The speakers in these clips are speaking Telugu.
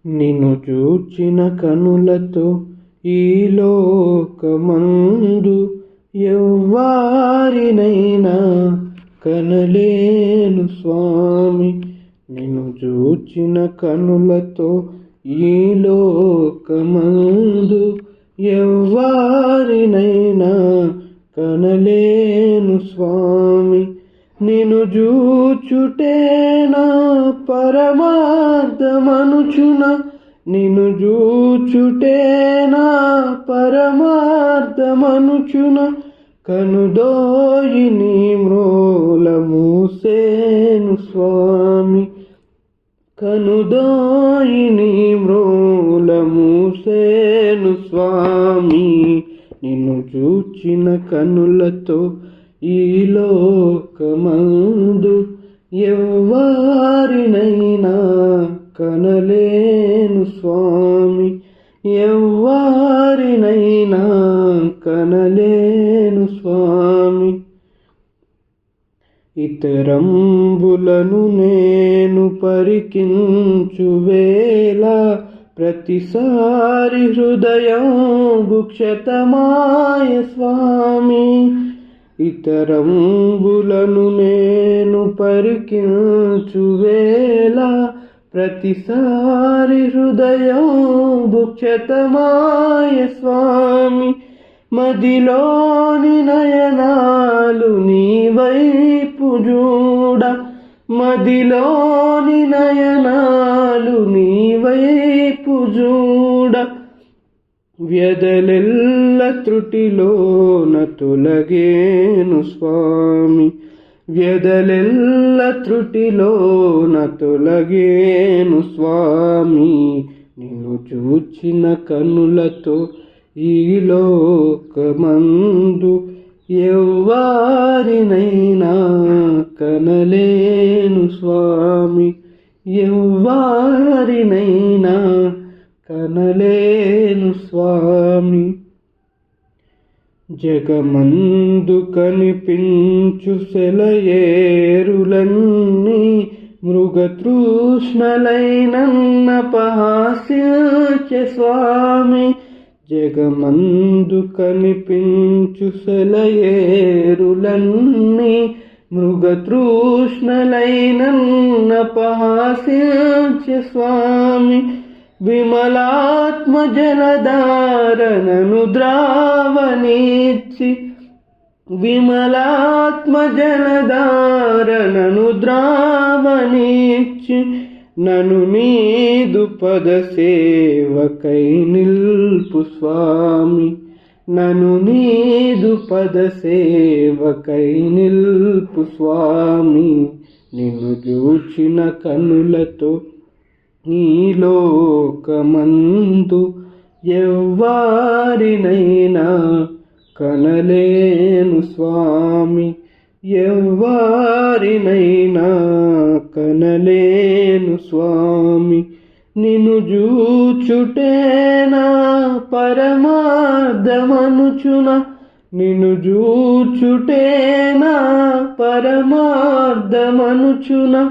నిన్ను చూచిన కనులతో ఈ లోకమందు ఎవ్వారినైనా కనలేను స్వామి. నిన్ను చూచిన కనులతో ఈ లోకమందు ఎవ్వారినైనా కనలేను స్వామి. నిన్ను చూచుటే నా పరమార్థమనుచున, నిన్ను చూచుటే నా పరమార్థమనుచున, కనుదోయి నీ మ్రోల మూసేను స్వామి. కనుదోయి నీ మ్రోల మూసేను స్వామి. నిన్ను చూచిన కనులతో ఈ లోకమందు ఎవ్వారినైనా కనలేను స్వామి. ఎవ్వారినైనా కనలేను స్వామి. ఇతరంబులను నేను పరికించు వేళ ప్రతిసారి హృదయం భుక్షతమాయ స్వామి. ఇతరంబులను నేను పరికించు వేళ ప్రతిసారి హృదయం భుక్షతమాయ స్వామి. మదిలోని నయనాలు నీ వైపు చూడ, మదిలోని నయనాలు నీ వైపు చూడ, వ్యధలెల్ల త్రుటిలోన తొలగేను స్వామి. వ్యధలెల్ల త్రుటిలోన తొలగేను స్వామి. నిన్ను చూచిన కనులతో ఈ లోకమందు ఎవ్వారినైనా కనలేను స్వామి. ఎవ్వారినైనా కనలేను స్వామి. జగమందు కనిపించు సెలయేరులన్నీ మృగతృష్ణలైనన్నపహాస్యచే స్వామి. జగమందు కనిపించు సెలయేరులన్నీ మృగతృష్ణలైనన్నపహాస్యచే స్వామి. విమలాత్మ జలధారనను ద్రావణిచ్చి, విమలాత్మ జలధారనను ద్రావణిచ్చి, నను నీదు పద సేవకై నిల్పు స్వామి. నను నీదు పద సేవకై నిల్పు స్వామి. నిన్ను చూచిన కనులతో ఈ లోకమందు ఎవ్వారినైనా కనలేను స్వామి. ఎవ్వారినైనా కనలేను స్వామి. నిన్ను చూచుటే నా పరమార్థమనుచున, నిన్ను చూచుటే నా పరమార్థమనుచున,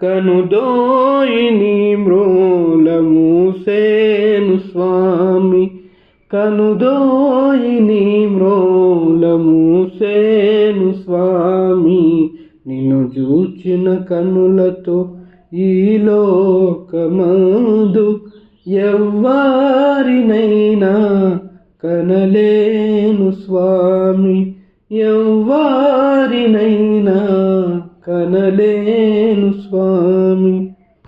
కనుదోయి నీ మ్రోల మూసేను స్వామి. కనుదోయి నీ మ్రోల మూసేను స్వామి. నిన్ను చూచిన కనులతో ఈ లోకమందు ఎవ్వారినైనా కనలేను స్వామి. ఎవ్వారినైనా కనలేను స్వామి.